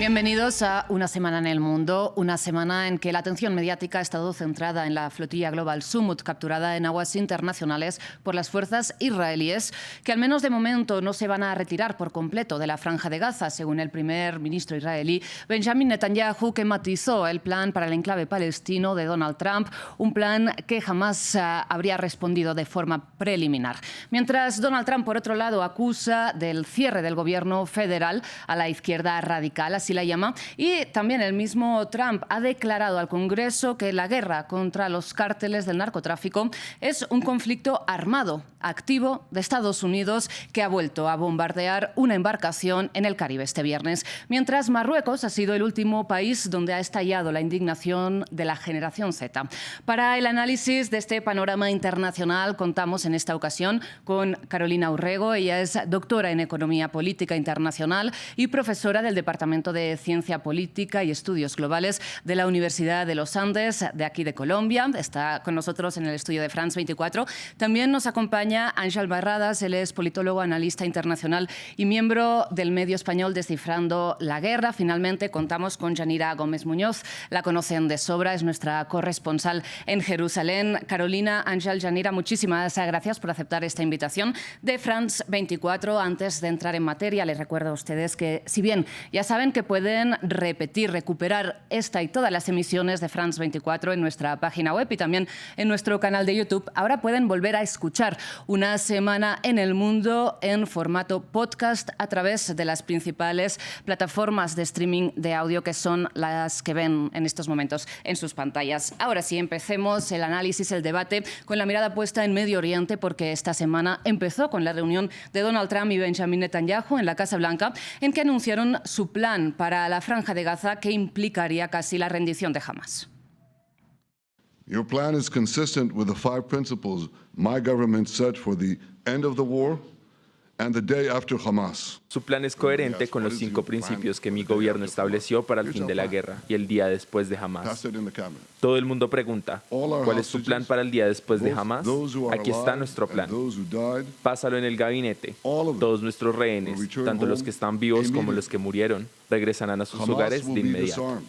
Bienvenidos a Una semana en el mundo, una semana en que la atención mediática ha estado centrada en la flotilla Global Summut capturada en aguas internacionales por las fuerzas israelíes, que al menos de momento no se van a retirar por completo de la Franja de Gaza, según el primer ministro israelí Benjamin Netanyahu, que matizó el plan para el enclave palestino de Donald Trump, un plan que jamás habría respondido de forma preliminar. Mientras Donald Trump, por otro lado, acusa del cierre del gobierno federal a la izquierda radical, así la llama, y también el mismo Trump ha declarado al Congreso que la guerra contra los cárteles del narcotráfico es un conflicto armado, activo de Estados Unidos, que ha vuelto a bombardear una embarcación en el Caribe este viernes, mientras Marruecos ha sido el último país donde ha estallado la indignación de la generación Z. Para el análisis de este panorama internacional contamos en esta ocasión con Carolina Urrego. Ella es doctora en Economía Política Internacional y profesora del Departamento de Ciencia Política y Estudios Globales de la Universidad de los Andes, de aquí de Colombia. Está con nosotros en el estudio de France 24. También nos acompaña Ángel Barradas. Él es politólogo, analista internacional y miembro del medio español Descifrando la Guerra. Finalmente contamos con Yanira Gómez Muñoz. La conocen de sobra, es nuestra corresponsal en Jerusalén. Carolina, Ángel, Yanira, muchísimas gracias por aceptar esta invitación de France 24. Antes de entrar en materia, les recuerdo a ustedes que, si bien ya saben que pueden recuperar esta y todas las emisiones de France 24 en nuestra página web y también en nuestro canal de YouTube, ahora pueden volver a escuchar Una semana en el mundo en formato podcast a través de las principales plataformas de streaming de audio, que son las que ven en estos momentos en sus pantallas. Ahora sí, empecemos el análisis, el debate, con la mirada puesta en Medio Oriente, porque esta semana empezó con la reunión de Donald Trump y Benjamin Netanyahu en la Casa Blanca, en que anunciaron su plan para la Franja de Gaza, que implicaría casi la rendición de Hamas. Your plan is consistent with the 5 principles my government set for the end of the war and the day after Hamas. Su plan es coherente con los 5 principios que mi gobierno estableció para el fin de la guerra y el día después de Hamas. Todo el mundo pregunta, ¿cuál es tu plan para el día después de Hamas? Aquí está nuestro plan. Pásalo en el gabinete. Todos nuestros rehenes, tanto los que están vivos como los que murieron, regresarán a sus hogares de inmediato.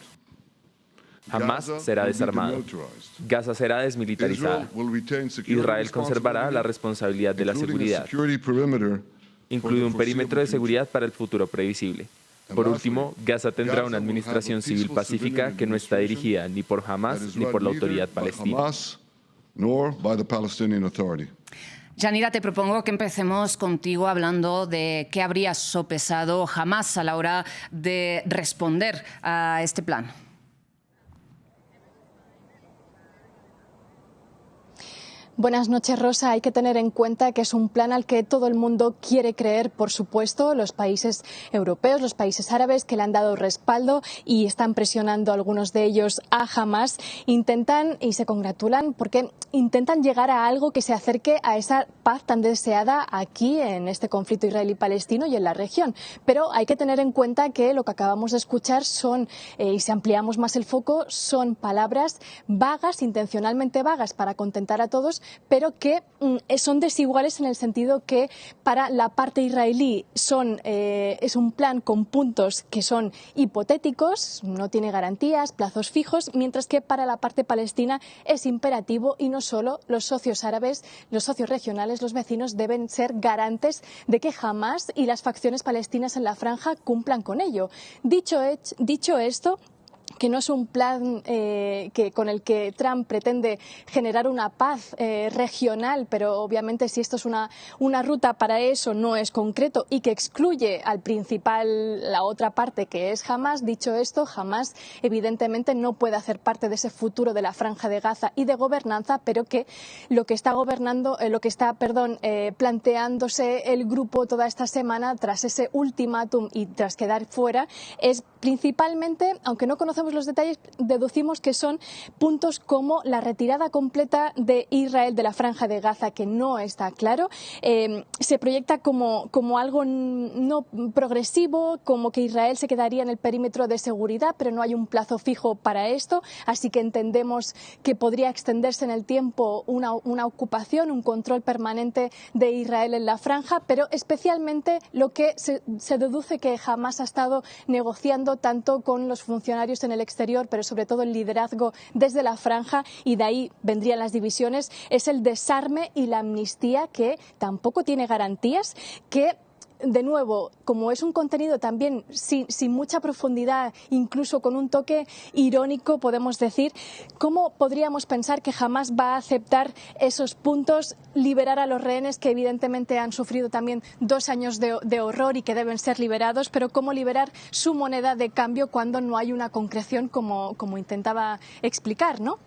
Hamas será desarmado. Gaza será desmilitarizada. Israel conservará la responsabilidad de la seguridad. Incluye un perímetro de seguridad para el futuro previsible. Por último, Gaza tendrá una administración civil pacífica que no está dirigida ni por Hamas ni por la autoridad palestina. Yanira, te propongo que empecemos contigo hablando de qué habría sopesado Hamas a la hora de responder a este plan. Buenas noches, Rosa. Hay que tener en cuenta que es un plan al que todo el mundo quiere creer, por supuesto. Los países europeos, los países árabes, que le han dado respaldo y están presionando algunos de ellos a Hamas, intentan y se congratulan porque intentan llegar a algo que se acerque a esa paz tan deseada aquí en este conflicto israelí-palestino y en la región. Pero hay que tener en cuenta que lo que acabamos de escuchar son, y si ampliamos más el foco, son palabras vagas, intencionalmente vagas, para contentar a todos, pero que son desiguales en el sentido que para la parte israelí es un plan con puntos que son hipotéticos, no tiene garantías, plazos fijos, mientras que para la parte palestina es imperativo, y no solo los socios árabes, los socios regionales, los vecinos deben ser garantes de que Hamas y las facciones palestinas en la franja cumplan con ello. Dicho esto, que no es un plan con el que Trump pretende generar una paz regional, pero obviamente si esto es una ruta para eso no es concreto, y que excluye al principal, la otra parte, que es Hamas. Dicho esto, Hamas evidentemente no puede hacer parte de ese futuro de la Franja de Gaza y de gobernanza, pero que lo que está planteándose el grupo toda esta semana, tras ese ultimátum y tras quedar fuera, es principalmente, aunque no conocemos los detalles, deducimos que son puntos como la retirada completa de Israel de la Franja de Gaza, que no está claro, se proyecta como algo no progresivo, como que Israel se quedaría en el perímetro de seguridad, pero no hay un plazo fijo para esto, así que entendemos que podría extenderse en el tiempo una ocupación, un control permanente de Israel en la franja, pero especialmente lo que se deduce que Hamás ha estado negociando tanto con los funcionarios en el exterior, pero sobre todo el liderazgo desde la franja, y de ahí vendrían las divisiones, es el desarme y la amnistía, que tampoco tiene garantías, que de nuevo, como es un contenido también sin mucha profundidad, incluso con un toque irónico, podemos decir, ¿cómo podríamos pensar que jamás va a aceptar esos puntos, liberar a los rehenes que evidentemente han sufrido también 2 años de horror y que deben ser liberados, pero cómo liberar su moneda de cambio cuando no hay una concreción como intentaba explicar, ¿no?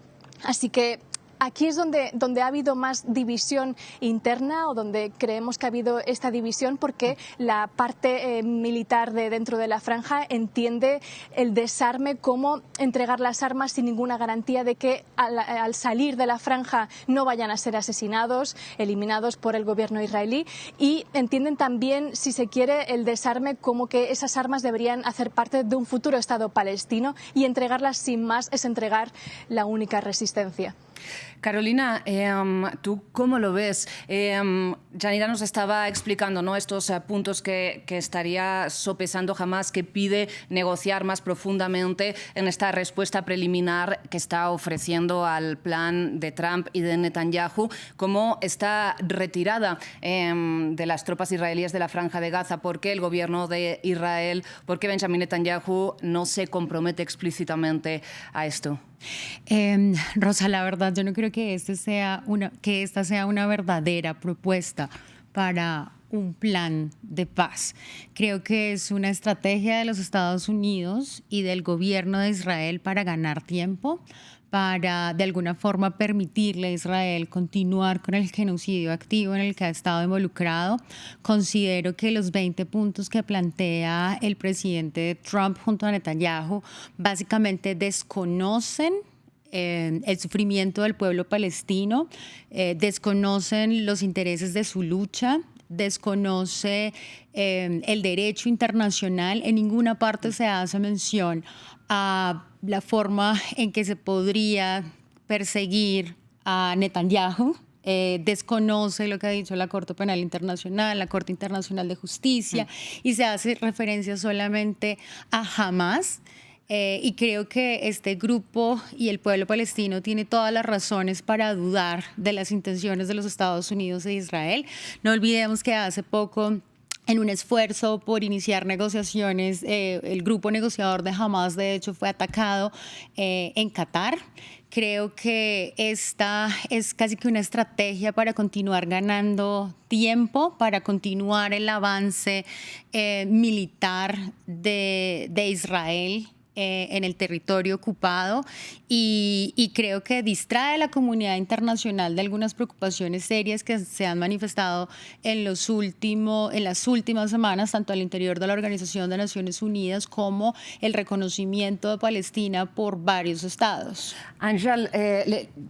Así que aquí es donde ha habido más división interna, o donde creemos que ha habido esta división, porque la parte militar de dentro de la franja entiende el desarme como entregar las armas sin ninguna garantía de que al salir de la franja no vayan a ser asesinados, eliminados por el gobierno israelí, y entienden también, si se quiere, el desarme como que esas armas deberían hacer parte de un futuro Estado palestino, y entregarlas sin más es entregar la única resistencia. Carolina, ¿tú cómo lo ves? Yanira nos estaba explicando, ¿no?, estos puntos que estaría sopesando Hamás, que pide negociar más profundamente en esta respuesta preliminar que está ofreciendo al plan de Trump y de Netanyahu, como esta retirada de las tropas israelíes de la Franja de Gaza. ¿Por qué el gobierno de Israel, por qué Benjamin Netanyahu no se compromete explícitamente a esto? Rosa, la verdad, yo no creo que esta sea una verdadera propuesta para un plan de paz. Creo que es una estrategia de los Estados Unidos y del gobierno de Israel para ganar tiempo, para de alguna forma permitirle a Israel continuar con el genocidio activo en el que ha estado involucrado. Considero que los 20 puntos que plantea el presidente Trump junto a Netanyahu básicamente desconocen el sufrimiento del pueblo palestino, desconocen los intereses de su lucha, desconoce el derecho internacional. En ninguna parte se hace mención a la forma en que se podría perseguir a Netanyahu. Desconoce lo que ha dicho la Corte Penal Internacional, la Corte Internacional de Justicia, y se hace referencia solamente a Hamás. Y creo que este grupo y el pueblo palestino tiene todas las razones para dudar de las intenciones de los Estados Unidos e Israel. No olvidemos que hace poco, en un esfuerzo por iniciar negociaciones, el grupo negociador de Hamás, de hecho, fue atacado en Qatar. Creo que esta es casi que una estrategia para continuar ganando tiempo, para continuar el avance militar de Israel en el territorio ocupado, y creo que distrae a la comunidad internacional de algunas preocupaciones serias que se han manifestado en las últimas semanas, tanto al interior de la Organización de Naciones Unidas como el reconocimiento de Palestina por varios estados. Ángel,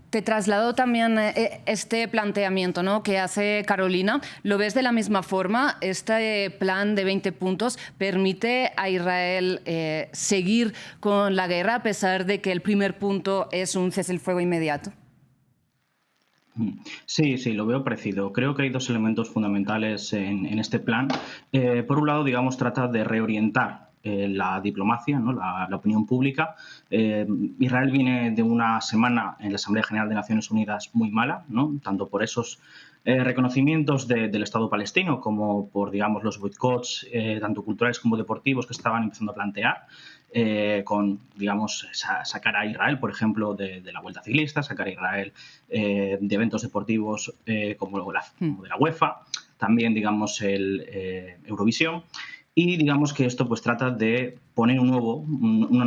te traslado también este planteamiento, ¿no?, que hace Carolina. ¿Lo ves de la misma forma? ¿Este plan de 20 puntos permite a Israel seguir con la guerra, a pesar de que el primer punto es un cese el fuego inmediato? Sí, lo veo parecido. Creo que hay 2 elementos fundamentales en este plan. Por un lado, digamos, trata de reorientar la diplomacia, ¿no?, la opinión pública. Israel viene de una semana en la Asamblea General de Naciones Unidas muy mala, ¿no?, tanto por esos reconocimientos del Estado palestino como por, digamos, los boicots, tanto culturales como deportivos, que estaban empezando a plantear. Con, digamos, sacar a Israel, por ejemplo, de la Vuelta Ciclista, sacar a Israel de eventos deportivos como de la UEFA, también, digamos, el Eurovisión, y digamos que esto pues trata de poner una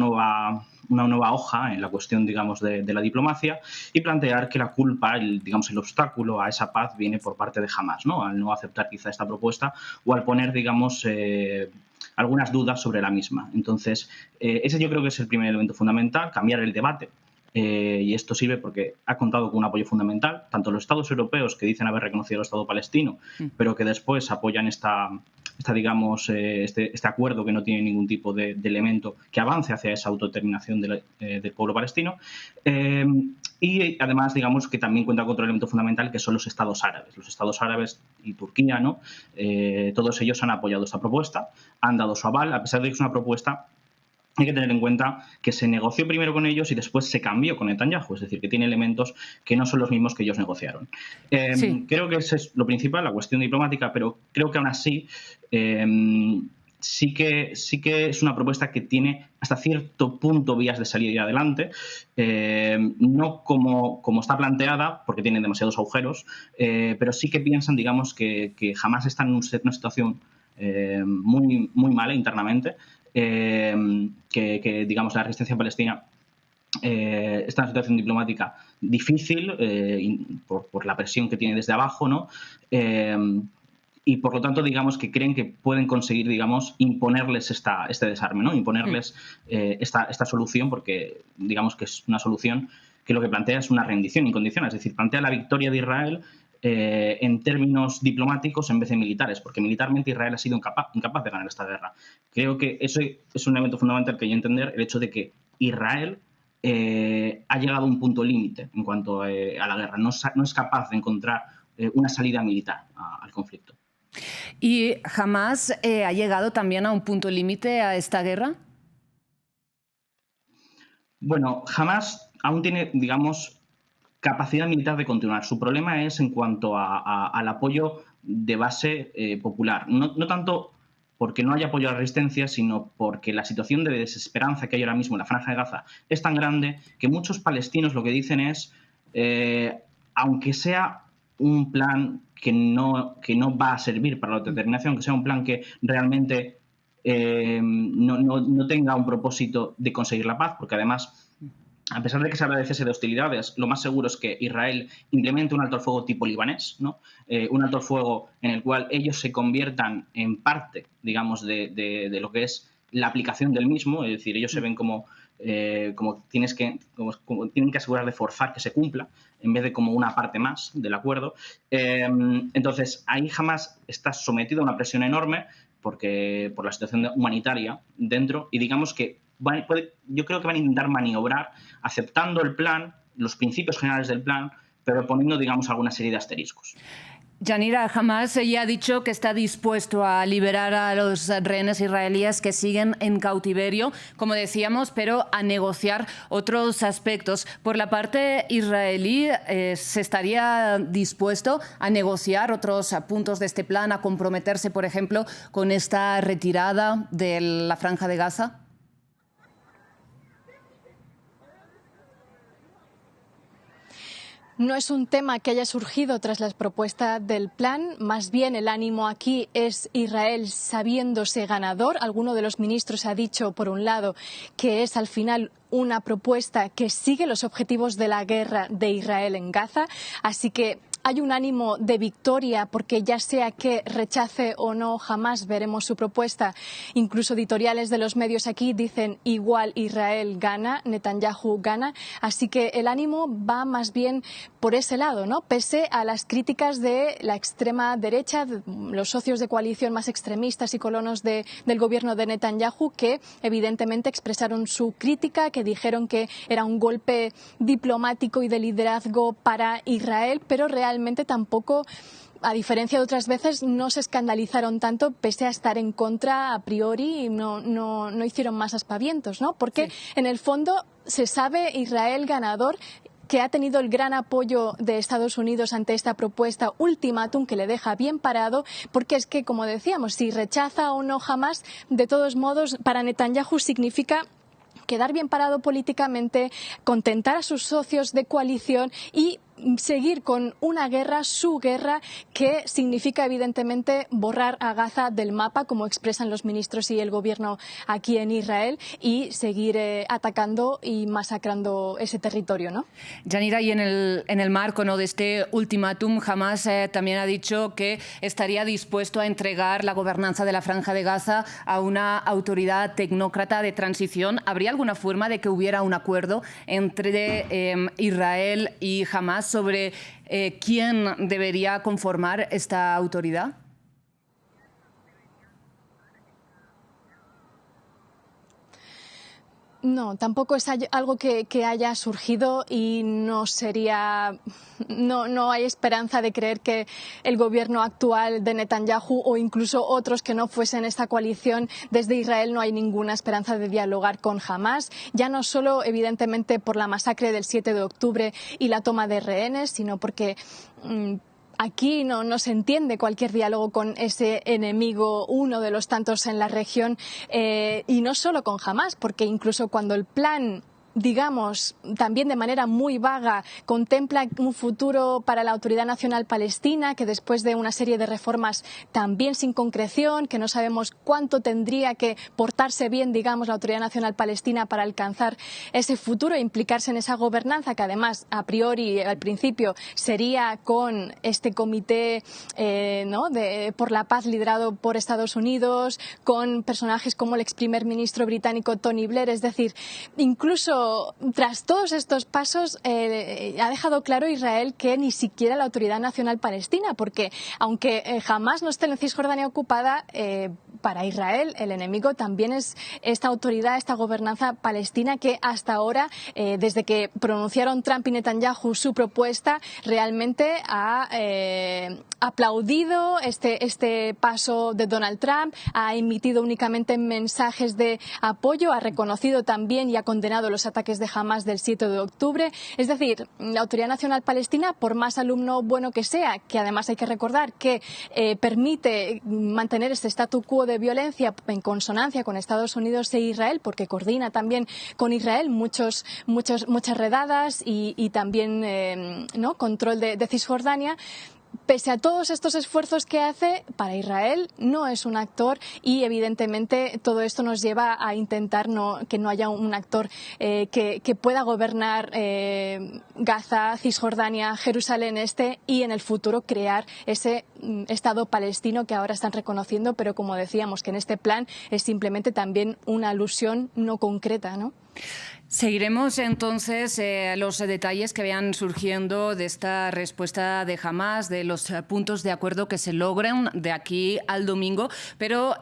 nueva hoja en la cuestión, digamos, de la diplomacia, y plantear que la culpa, el obstáculo a esa paz viene por parte de Hamás, ¿no?, al no aceptar quizá esta propuesta, o al poner, digamos, algunas dudas sobre la misma. Entonces, ese yo creo que es el primer elemento fundamental, cambiar el debate y esto sirve porque ha contado con un apoyo fundamental, tanto los Estados europeos que dicen haber reconocido el Estado palestino, pero que después apoyan este acuerdo que no tiene ningún tipo de elemento que avance hacia esa autodeterminación del pueblo palestino. Y además, digamos que también cuenta con otro elemento fundamental, que son los Estados árabes. Los Estados árabes y Turquía, ¿no? Todos ellos han apoyado esta propuesta, han dado su aval, a pesar de que es una propuesta. Hay que tener en cuenta que se negoció primero con ellos y después se cambió con Netanyahu, es decir, que tiene elementos que no son los mismos que ellos negociaron. Sí. Creo que ese es lo principal, la cuestión diplomática, pero creo que aún así sí que es una propuesta que tiene hasta cierto punto vías de salida y adelante, no como está planteada, porque tiene demasiados agujeros, pero sí que piensan, digamos, que Hamás está en una situación muy, muy mala internamente, que digamos la resistencia palestina está en una situación diplomática difícil por la presión que tiene desde abajo, ¿no? Y por lo tanto, digamos que creen que pueden conseguir, digamos, imponerles este desarme, ¿no? Imponerles esta solución, porque digamos que es una solución que lo que plantea es una rendición incondicional, es decir, plantea la victoria de Israel en términos diplomáticos en vez de militares, porque militarmente Israel ha sido incapaz de ganar esta guerra. Creo que eso es un elemento fundamental que hay que entender, el hecho de que Israel ha llegado a un punto límite en cuanto a la guerra, no es capaz de encontrar una salida militar al conflicto. ¿Y Hamás ha llegado también a un punto límite a esta guerra? Bueno, Hamás aún tiene, digamos, capacidad militar de continuar. Su problema es en cuanto al apoyo de base popular. No tanto porque no haya apoyo a la resistencia, sino porque la situación de desesperanza que hay ahora mismo en la Franja de Gaza es tan grande que muchos palestinos lo que dicen es, aunque sea un plan que no va a servir para la autodeterminación, que sea un plan que realmente no tenga un propósito de conseguir la paz, porque además, a pesar de que se habla de cese de hostilidades, lo más seguro es que Israel implemente un alto al fuego tipo libanés, ¿no? Un alto al fuego en el cual ellos se conviertan en parte, digamos, de lo que es la aplicación del mismo, es decir, ellos se ven como tienen que asegurar de forzar que se cumpla, en vez de como una parte más del acuerdo. Entonces, ahí Hamás está sometido a una presión enorme por la situación humanitaria dentro, y digamos que yo creo que van a intentar maniobrar aceptando el plan, los principios generales del plan, pero poniendo, digamos, alguna serie de asteriscos. Yanira, Hamás ya ha dicho que está dispuesto a liberar a los rehenes israelíes que siguen en cautiverio, como decíamos, pero a negociar otros aspectos. Por la parte israelí, ¿se estaría dispuesto a negociar otros puntos de este plan, a comprometerse, por ejemplo, con esta retirada de la Franja de Gaza? No es un tema que haya surgido tras las propuestas del plan, más bien el ánimo aquí es Israel sabiéndose ganador. Alguno de los ministros ha dicho, por un lado, que es al final una propuesta que sigue los objetivos de la guerra de Israel en Gaza, así que hay un ánimo de victoria porque ya sea que rechace o no Hamás, veremos su propuesta. Incluso editoriales de los medios aquí dicen igual Israel gana, Netanyahu gana. Así que el ánimo va más bien por ese lado, ¿no? Pese a las críticas de la extrema derecha, los socios de coalición más extremistas y colonos del gobierno de Netanyahu, que evidentemente expresaron su crítica, que dijeron que era un golpe diplomático y de liderazgo para Israel, pero realmente tampoco, a diferencia de otras veces, no se escandalizaron tanto, pese a estar en contra a priori, y no hicieron más aspavientos, ¿no? Porque sí, en el fondo se sabe Israel ganador, que ha tenido el gran apoyo de Estados Unidos ante esta propuesta ultimátum que le deja bien parado, porque es que, como decíamos, si rechaza o no Hamás, de todos modos, para Netanyahu significa quedar bien parado políticamente, contentar a sus socios de coalición y seguir con una guerra, su guerra, que significa evidentemente borrar a Gaza del mapa, como expresan los ministros y el gobierno aquí en Israel, y seguir atacando y masacrando ese territorio, ¿no? Yanira, y en el marco, ¿no?, de este ultimátum, Hamás también ha dicho que estaría dispuesto a entregar la gobernanza de la Franja de Gaza a una autoridad tecnócrata de transición. ¿Habría alguna forma de que hubiera un acuerdo entre Israel y Hamás sobre quién debería conformar esta autoridad? No, tampoco es algo que haya surgido y no hay esperanza de creer que el gobierno actual de Netanyahu o incluso otros que no fuesen esta coalición desde Israel, no hay ninguna esperanza de dialogar con Hamás, ya no solo evidentemente por la masacre del 7 de octubre y la toma de rehenes, sino porque aquí no se entiende cualquier diálogo con ese enemigo, uno de los tantos en la región, y no solo con Hamás, porque incluso cuando el plan, digamos, también de manera muy vaga, contempla un futuro para la Autoridad Nacional Palestina, que después de una serie de reformas también sin concreción, que no sabemos cuánto tendría que portarse bien, digamos, la Autoridad Nacional Palestina para alcanzar ese futuro e implicarse en esa gobernanza, que además, a priori, al principio, sería con este comité por la paz liderado por Estados Unidos, con personajes como el ex primer ministro británico Tony Blair. Es decir, incluso tras todos estos pasos ha dejado claro Israel que ni siquiera la Autoridad Nacional Palestina, porque aunque jamás no esté en Cisjordania ocupada, para Israel el enemigo también es esta autoridad, esta gobernanza palestina que hasta ahora, desde que pronunciaron Trump y Netanyahu su propuesta, realmente ha aplaudido este paso de Donald Trump, ha emitido únicamente mensajes de apoyo, ha reconocido también y ha condenado los ataques de Hamás del 7 de octubre. Es decir, la Autoridad Nacional Palestina, por más alumno bueno que sea, que además hay que recordar que permite mantener este statu quo de violencia en consonancia con Estados Unidos e Israel, porque coordina también con Israel muchas redadas y también control de Cisjordania. Pese a todos estos esfuerzos que hace, para Israel no es un actor, y evidentemente todo esto nos lleva a intentar que no haya un actor que pueda gobernar Gaza, Cisjordania, Jerusalén Este y en el futuro crear ese Estado palestino que ahora están reconociendo, pero como decíamos, que en este plan es simplemente también una alusión no concreta, ¿no? Seguiremos entonces los detalles que vayan surgiendo de esta respuesta de Hamás, de los puntos de acuerdo que se logren de aquí al domingo, pero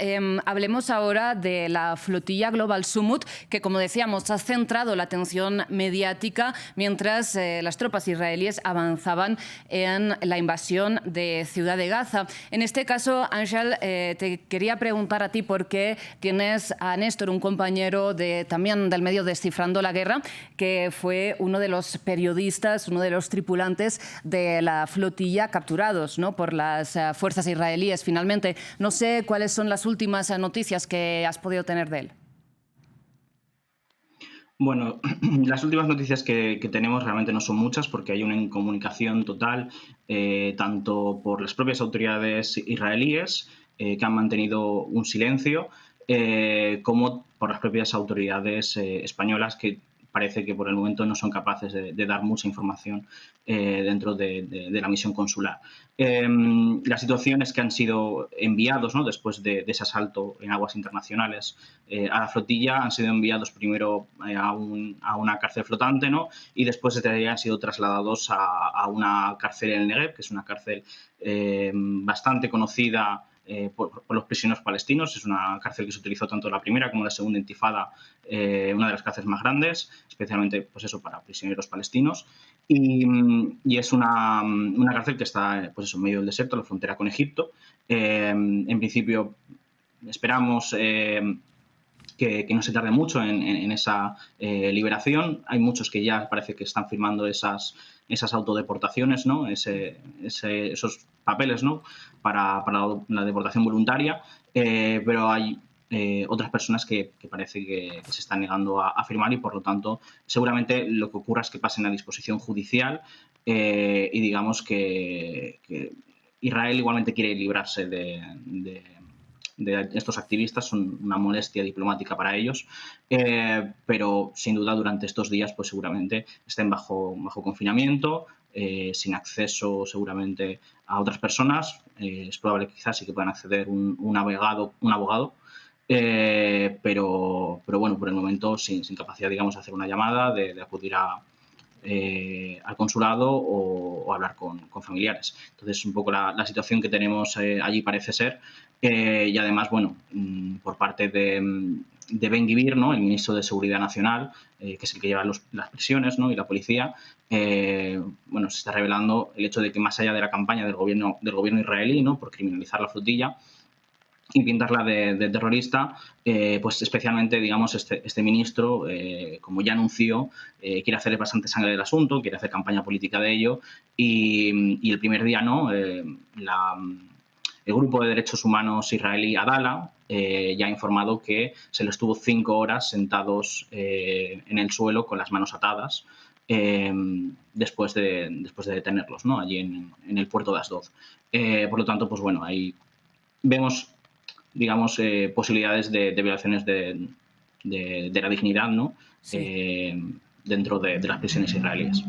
hablemos ahora de la flotilla Global Summit, que, como decíamos, ha centrado la atención mediática mientras las tropas israelíes avanzaban en la invasión de Ciudad de Gaza. En este caso, Ángel, te quería preguntar a ti por qué tienes a Néstor, un compañero también del medio Descifrando la Guerra, que fue uno de los periodistas, uno de los tripulantes de la flotilla capturados, ¿no?, por las fuerzas israelíes finalmente. No sé cuáles son las últimas noticias que has podido tener de él. Bueno, las últimas noticias que tenemos realmente no son muchas, porque hay una incomunicación total, tanto por las propias autoridades israelíes, que han mantenido un silencio, como por las propias autoridades españolas, que parece que por el momento no son capaces de dar mucha información dentro de la misión consular. La situación es que han sido enviados, ¿no?, después de ese asalto en aguas internacionales a la flotilla, han sido enviados primero a una cárcel flotante, ¿no?, y después han sido trasladados a una cárcel en el Negev, que es una cárcel bastante conocida por los prisioneros palestinos. Es una cárcel que se utilizó tanto en la primera como en la segunda intifada, una de las cárceles más grandes, especialmente pues eso, para prisioneros palestinos. Y es una cárcel que está pues eso, en medio del desierto, en la frontera con Egipto. En principio esperamos que no se tarde mucho en esa liberación. Hay muchos que ya parece que están firmando esas autodeportaciones, ¿no?, esos papeles, ¿no?, para la deportación voluntaria, pero hay otras personas que parece que se están negando a firmar y, por lo tanto, seguramente lo que ocurra es que pasen a disposición judicial y digamos que Israel igualmente quiere librarse de estos activistas, son una molestia diplomática para ellos, pero sin duda durante estos días pues seguramente estén bajo confinamiento, sin acceso seguramente a otras personas. Es probable que quizás sí que puedan acceder un abogado, pero bueno, por el momento sin capacidad, digamos, de hacer una llamada, de acudir al consulado o hablar con familiares. Entonces, un poco la situación que tenemos allí parece ser. Y además, bueno, por parte de Ben-Gvir, ¿no?, el ministro de Seguridad Nacional, que es el que lleva las prisiones, ¿no?, y la policía, bueno, se está revelando el hecho de que más allá de la campaña del gobierno israelí, ¿no?, por criminalizar la flotilla y pintarla de terrorista, pues especialmente, digamos, este ministro, como ya anunció, quiere hacer bastante sangre del asunto, quiere hacer campaña política de ello y el primer día, ¿no?, el grupo de derechos humanos israelí Adala ya ha informado que se lo estuvo 5 horas sentados en el suelo con las manos atadas después de detenerlos, ¿no?, allí en el puerto de Asdod. Por lo tanto, pues bueno, ahí vemos, digamos, posibilidades de violaciones de la dignidad, ¿no?, dentro de las prisiones israelíes.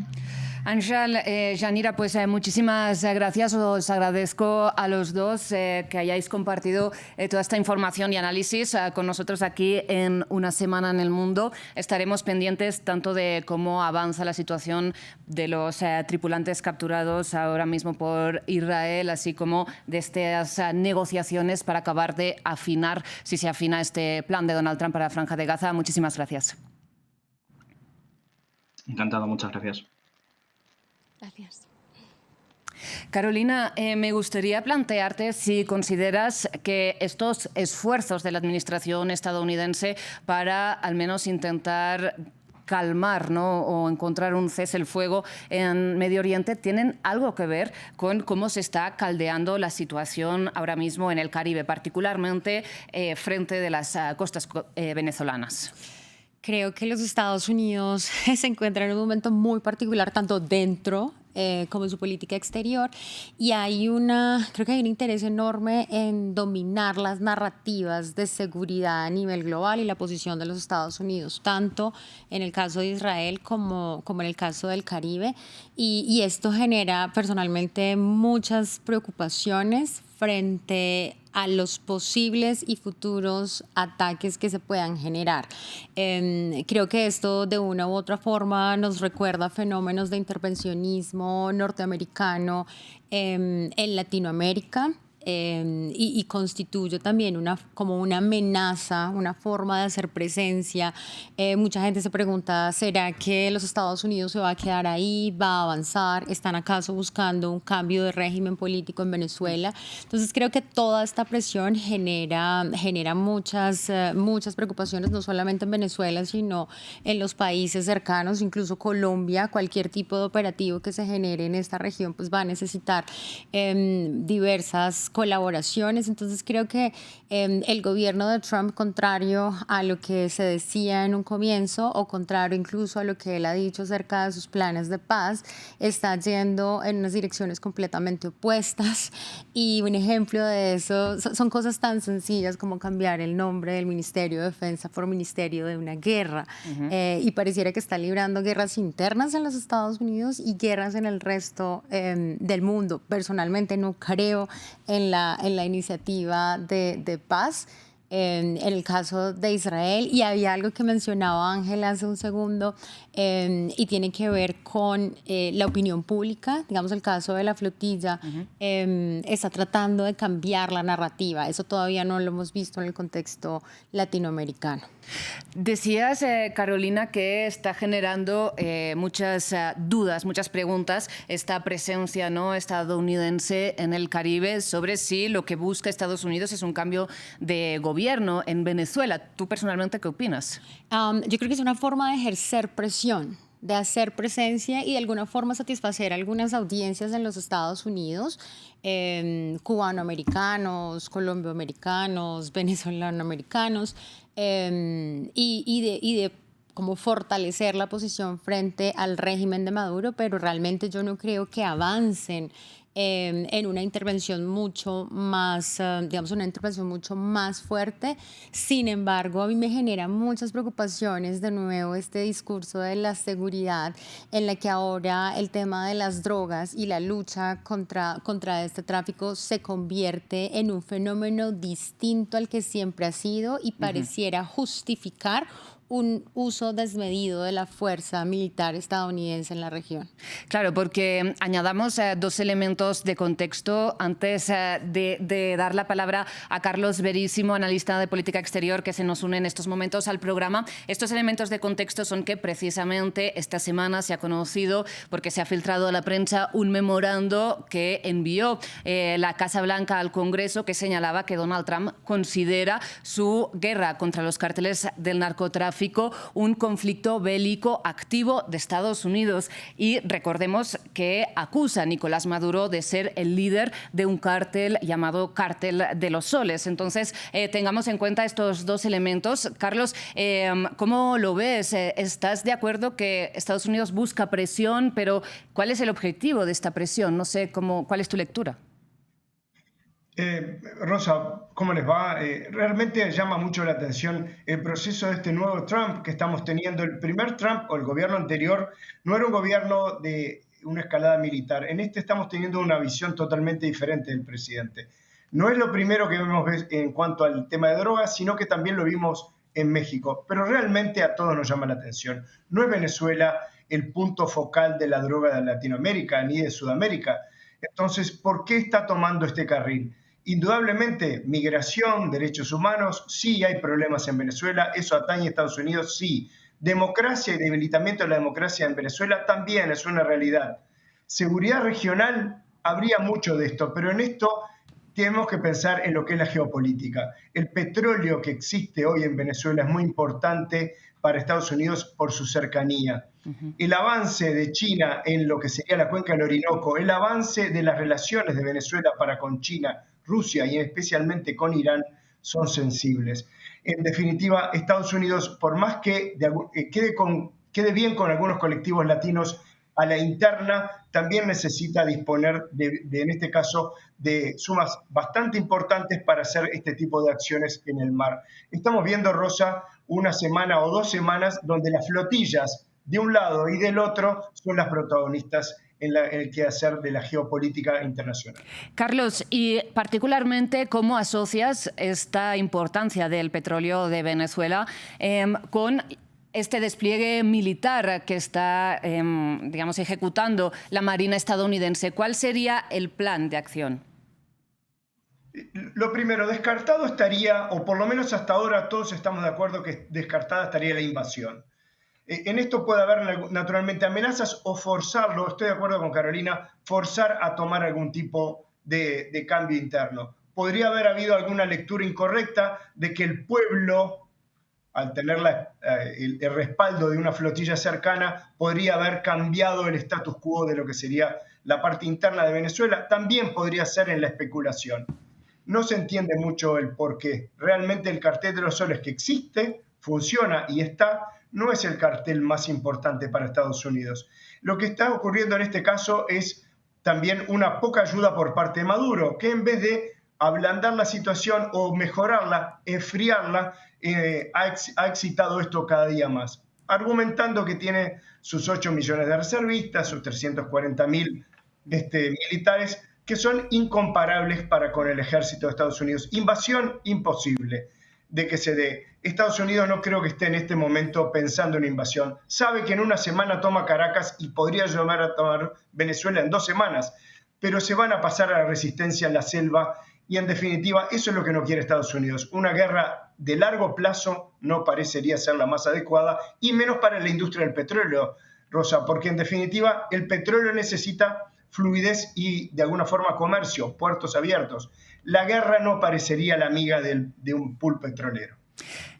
Ángel, Yanira, pues muchísimas gracias. Os agradezco a los dos que hayáis compartido toda esta información y análisis con nosotros aquí en Una Semana en el Mundo. Estaremos pendientes tanto de cómo avanza la situación de los tripulantes capturados ahora mismo por Israel, así como de estas negociaciones para acabar de afinar, si se afina este plan de Donald Trump para la Franja de Gaza. Muchísimas gracias. Encantado, muchas gracias. Gracias. Carolina, me gustaría plantearte si consideras que estos esfuerzos de la administración estadounidense para al menos intentar calmar, ¿no?, o encontrar un cese el fuego en Medio Oriente tienen algo que ver con cómo se está caldeando la situación ahora mismo en el Caribe, particularmente frente de las costas venezolanas. Creo que los Estados Unidos se encuentran en un momento muy particular, tanto dentro como en su política exterior, y creo que hay un interés enorme en dominar las narrativas de seguridad a nivel global y la posición de los Estados Unidos, tanto en el caso de Israel como en el caso del Caribe, y esto genera personalmente muchas preocupaciones frente a los posibles y futuros ataques que se puedan generar. Creo que esto de una u otra forma nos recuerda fenómenos de intervencionismo norteamericano en Latinoamérica. Y constituye también como una amenaza, una forma de hacer presencia. Mucha gente se pregunta, ¿será que los Estados Unidos se va a quedar ahí? ¿Va a avanzar? ¿Están acaso buscando un cambio de régimen político en Venezuela? Entonces creo que toda esta presión genera muchas preocupaciones, no solamente en Venezuela, sino en los países cercanos, incluso Colombia. Cualquier tipo de operativo que se genere en esta región pues va a necesitar diversas colaboraciones. Entonces creo que el gobierno de Trump, contrario a lo que se decía en un comienzo o contrario incluso a lo que él ha dicho acerca de sus planes de paz, está yendo en unas direcciones completamente opuestas, y un ejemplo de eso son cosas tan sencillas como cambiar el nombre del Ministerio de Defensa por Ministerio de una Guerra. Y pareciera que está librando guerras internas en los Estados Unidos y guerras en el resto del mundo. Personalmente no creo en la iniciativa de paz en el caso de Israel, y había algo que mencionaba Ángel hace un segundo y tiene que ver con la opinión pública. Digamos, el caso de la flotilla está tratando de cambiar la narrativa. Eso todavía no lo hemos visto en el contexto latinoamericano. Decías, Carolina, que está generando muchas dudas, muchas preguntas esta presencia, ¿no?, estadounidense en el Caribe, sobre si lo que busca Estados Unidos es un cambio de gobierno en Venezuela. ¿Tú personalmente qué opinas? Yo creo que es una forma de ejercer presión de hacer presencia y de alguna forma satisfacer algunas audiencias en los Estados Unidos, cubanoamericanos, colomboamericanos, venezolanoamericanos, y de como fortalecer la posición frente al régimen de Maduro, pero realmente yo no creo que avancen en una intervención mucho más, digamos, una intervención mucho más fuerte. Sin embargo, a mí me genera muchas preocupaciones de nuevo este discurso de la seguridad, en la que ahora el tema de las drogas y la lucha contra este tráfico se convierte en un fenómeno distinto al que siempre ha sido y pareciera justificar un uso desmedido de la fuerza militar estadounidense en la región. Claro, porque añadamos dos elementos de contexto antes de dar la palabra a Carlos Veríssimo, analista de política exterior, que se nos une en estos momentos al programa. Estos elementos de contexto son que precisamente esta semana se ha conocido, porque se ha filtrado a la prensa, un memorando que envió la Casa Blanca al Congreso, que señalaba que Donald Trump considera su guerra contra los cárteles del narcotráfico un conflicto bélico activo de Estados Unidos. Y recordemos que acusa a Nicolás Maduro de ser el líder de un cártel llamado Cártel de los Soles. Entonces, tengamos en cuenta estos dos elementos. Carlos, ¿cómo lo ves? ¿Estás de acuerdo que Estados Unidos busca presión, pero cuál es el objetivo de esta presión? No sé, ¿cuál es tu lectura? Rosa, ¿cómo les va? Realmente llama mucho la atención el proceso de este nuevo Trump que estamos teniendo. El primer Trump o el gobierno anterior no era un gobierno de una escalada militar. En este estamos teniendo una visión totalmente diferente del presidente. No es lo primero que vemos en cuanto al tema de drogas, sino que también lo vimos en México. Pero realmente a todos nos llama la atención. No es Venezuela el punto focal de la droga de Latinoamérica ni de Sudamérica. Entonces, ¿por qué está tomando este carril? Indudablemente, migración, derechos humanos, sí hay problemas en Venezuela, eso atañe a Estados Unidos, sí. Democracia y debilitamiento de la democracia en Venezuela también es una realidad. Seguridad regional, habría mucho de esto, pero en esto tenemos que pensar en lo que es la geopolítica. El petróleo que existe hoy en Venezuela es muy importante para Estados Unidos por su cercanía. El avance de China en lo que sería la cuenca del Orinoco, el avance de las relaciones de Venezuela para con China, Rusia y especialmente con Irán son sensibles. En definitiva, Estados Unidos, por más que quede bien con algunos colectivos latinos a la interna, también necesita disponer, en este caso, de sumas bastante importantes para hacer este tipo de acciones en el mar. Estamos viendo, Rosa, una semana o 2 semanas donde las flotillas de un lado y del otro son las protagonistas en el quehacer de la geopolítica internacional. Carlos, y particularmente, ¿cómo asocias esta importancia del petróleo de Venezuela con este despliegue militar que está, digamos, ejecutando la Marina estadounidense? ¿Cuál sería el plan de acción? Lo primero, descartado estaría, o por lo menos hasta ahora todos estamos de acuerdo que descartada estaría la invasión. En esto puede haber naturalmente amenazas o forzarlo, estoy de acuerdo con Carolina, forzar a tomar algún tipo de cambio interno. Podría haber habido alguna lectura incorrecta de que el pueblo, al tener el respaldo de una flotilla cercana, podría haber cambiado el status quo de lo que sería la parte interna de Venezuela. También podría ser en la especulación. No se entiende mucho el porqué. Realmente el cartel de los soles que existe, funciona y está, no es el cartel más importante para Estados Unidos. Lo que está ocurriendo en este caso es también una poca ayuda por parte de Maduro, que en vez de ablandar la situación o mejorarla, enfriarla, ha excitado esto cada día más, argumentando que tiene sus 8 millones de reservistas, sus 340.000 militares, que son incomparables para con el ejército de Estados Unidos. Invasión imposible de que se dé. Estados Unidos no creo que esté en este momento pensando en invasión. Sabe que en una semana toma Caracas y podría llegar a tomar Venezuela en 2 semanas, pero se van a pasar a la resistencia en la selva y en definitiva eso es lo que no quiere Estados Unidos. Una guerra de largo plazo no parecería ser la más adecuada y menos para la industria del petróleo, Rosa, porque en definitiva el petróleo necesita fluidez y de alguna forma comercio, puertos abiertos. La guerra no parecería la amiga de un pool petrolero.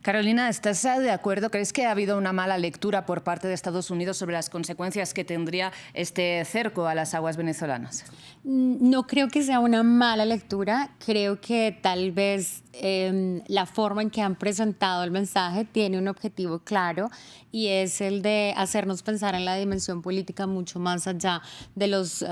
Carolina, ¿estás de acuerdo? ¿Crees que ha habido una mala lectura por parte de Estados Unidos sobre las consecuencias que tendría este cerco a las aguas venezolanas? No creo que sea una mala lectura. Creo que tal vez la forma en que han presentado el mensaje tiene un objetivo claro y es el de hacernos pensar en la dimensión política mucho más allá de los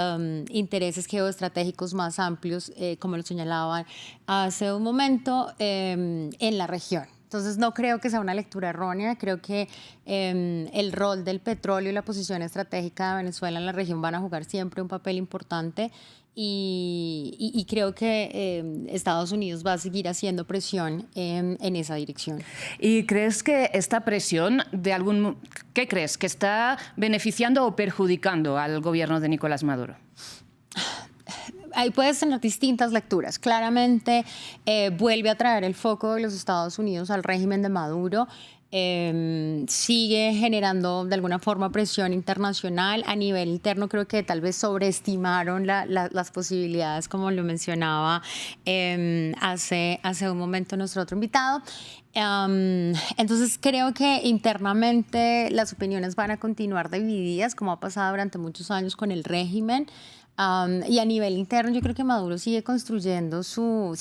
intereses geoestratégicos más amplios, como lo señalaban hace un momento, en la región. Entonces no creo que sea una lectura errónea, creo que el rol del petróleo y la posición estratégica de Venezuela en la región van a jugar siempre un papel importante y creo que Estados Unidos va a seguir haciendo presión en esa dirección. ¿Y crees que esta presión qué crees, que está beneficiando o perjudicando al gobierno de Nicolás Maduro? Ahí puedes tener distintas lecturas. Claramente vuelve a traer el foco de los Estados Unidos al régimen de Maduro. Sigue generando de alguna forma presión internacional. A nivel interno creo que tal vez sobreestimaron las posibilidades, como lo mencionaba hace un momento nuestro otro invitado. Entonces creo que internamente las opiniones van a continuar divididas, como ha pasado durante muchos años con el régimen. Y a nivel interno yo creo que Maduro sigue construyendo su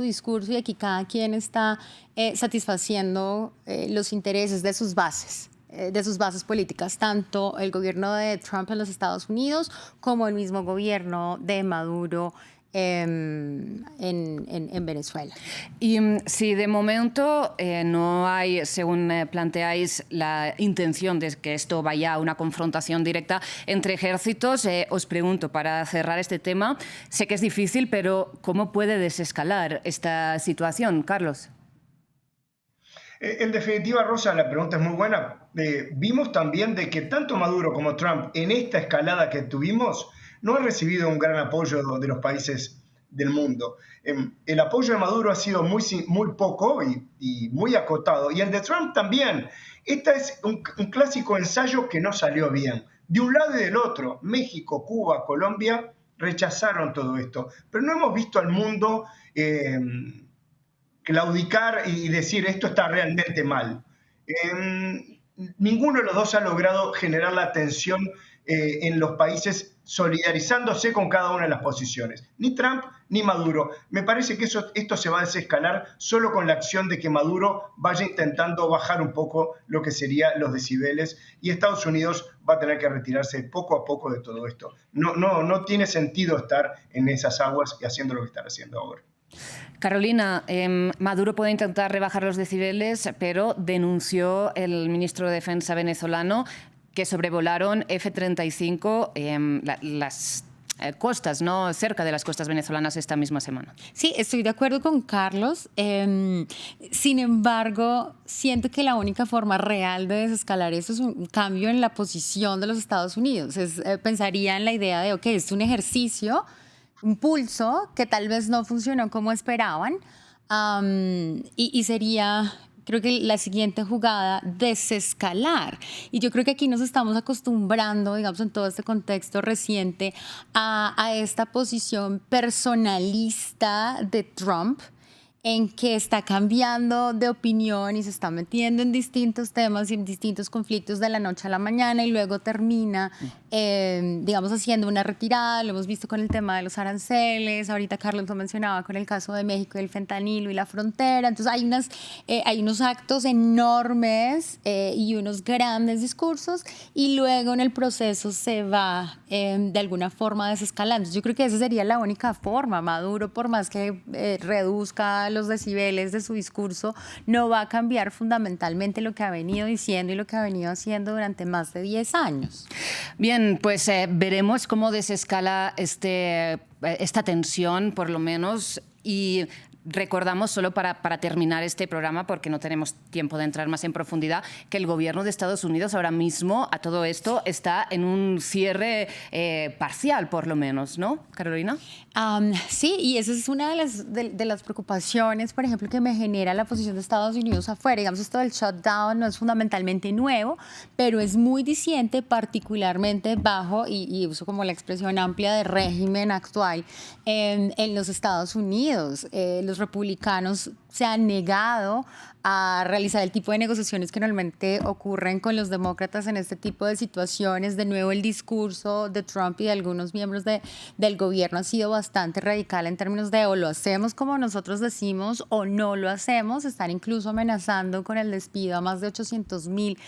discurso y aquí cada quien está satisfaciendo los intereses de sus bases políticas, tanto el gobierno de Trump en los Estados Unidos como el mismo gobierno de Maduro en Venezuela. Y si de momento no hay, según planteáis, la intención de que esto vaya a una confrontación directa entre ejércitos, os pregunto, para cerrar este tema, sé que es difícil, pero ¿cómo puede desescalar esta situación, Carlos? En definitiva, Rosa, la pregunta es muy buena. Vimos también de que tanto Maduro como Trump, en esta escalada que tuvimos, no han recibido un gran apoyo de los países del mundo. El apoyo de Maduro ha sido muy poco y muy acotado, y el de Trump también. Este es un clásico ensayo que no salió bien. De un lado y del otro, México, Cuba, Colombia, rechazaron todo esto. Pero no hemos visto al mundo claudicar y decir esto está realmente mal. Ninguno de los dos ha logrado generar la tensión en los países solidarizándose con cada una de las posiciones. Ni Trump ni Maduro. Me parece que esto se va a desescalar solo con la acción de que Maduro vaya intentando bajar un poco lo que serían los decibeles y Estados Unidos va a tener que retirarse poco a poco de todo esto. No tiene sentido estar en esas aguas y haciendo lo que están haciendo ahora. Carolina, Maduro puede intentar rebajar los decibeles, pero denunció el ministro de Defensa venezolano que sobrevolaron F-35 las costas, ¿no? Cerca de las costas venezolanas esta misma semana. Sí, estoy de acuerdo con Carlos. Sin embargo, siento que la única forma real de desescalar eso es un cambio en la posición de los Estados Unidos. Pensaría en la idea de, ok, es un ejercicio, un pulso que tal vez no funcionó como esperaban y sería, creo que la siguiente jugada, desescalar. Y yo creo que aquí nos estamos acostumbrando, digamos, en todo este contexto reciente, a esta posición personalista de Trump, en que está cambiando de opinión y se está metiendo en distintos temas y en distintos conflictos de la noche a la mañana y luego termina, digamos, haciendo una retirada. Lo hemos visto con el tema de los aranceles, ahorita Carlos lo mencionaba con el caso de México y el fentanilo y la frontera. Entonces hay unos actos enormes y unos grandes discursos y luego en el proceso se va de alguna forma desescalando. Yo creo que esa sería la única forma. Maduro, por más que reduzca los decibeles de su discurso, no va a cambiar fundamentalmente lo que ha venido diciendo y lo que ha venido haciendo durante más de 10 años. Bien, pues veremos cómo desescala esta tensión, por lo menos, y recordamos, solo para terminar este programa, porque no tenemos tiempo de entrar más en profundidad, que el gobierno de Estados Unidos ahora mismo a todo esto está en un cierre parcial, por lo menos, ¿no, Carolina? Sí, y esa es una de las preocupaciones, por ejemplo, que me genera la posición de Estados Unidos afuera. Digamos, esto del shutdown no es fundamentalmente nuevo, pero es muy diciente, particularmente bajo, y uso como la expresión amplia de régimen actual en los Estados Unidos. Los republicanos se ha negado a realizar el tipo de negociaciones que normalmente ocurren con los demócratas en este tipo de situaciones. De nuevo, el discurso de Trump y de algunos miembros del gobierno ha sido bastante radical en términos de o lo hacemos como nosotros decimos o no lo hacemos. Están incluso amenazando con el despido a más de 800,000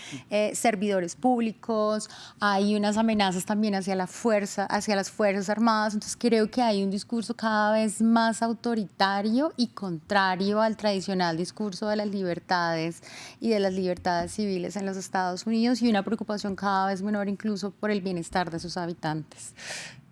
servidores públicos. Hay unas amenazas también hacia las Fuerzas Armadas. Entonces creo que hay un discurso cada vez más autoritario y contrario al tradicional discurso de las libertades y de las libertades civiles en los Estados Unidos, y una preocupación cada vez menor incluso por el bienestar de sus habitantes.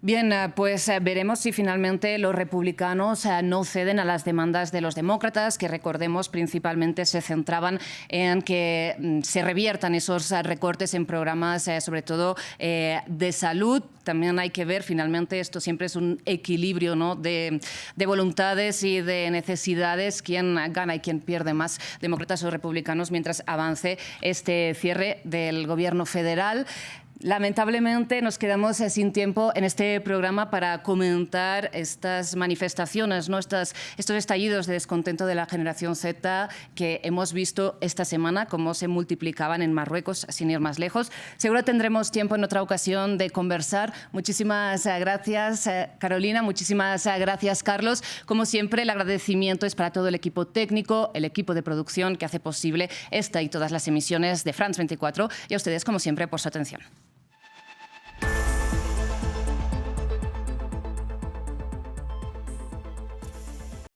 Bien, pues veremos si finalmente los republicanos no ceden a las demandas de los demócratas, que recordemos principalmente se centraban en que se reviertan esos recortes en programas, sobre todo de salud. También hay que ver, finalmente, esto siempre es un equilibrio, ¿no?, de voluntades y de necesidades, quién gana y quién pierde más, demócratas o republicanos, mientras avance este cierre del gobierno federal. Lamentablemente nos quedamos sin tiempo en este programa para comentar estas manifestaciones, ¿no?, estos estallidos de descontento de la generación Z que hemos visto esta semana, cómo se multiplicaban en Marruecos, sin ir más lejos. Seguro tendremos tiempo en otra ocasión de conversar. Muchísimas gracias, Carolina. Muchísimas gracias, Carlos. Como siempre, el agradecimiento es para todo el equipo técnico, el equipo de producción que hace posible esta y todas las emisiones de France 24, y a ustedes, como siempre, por su atención.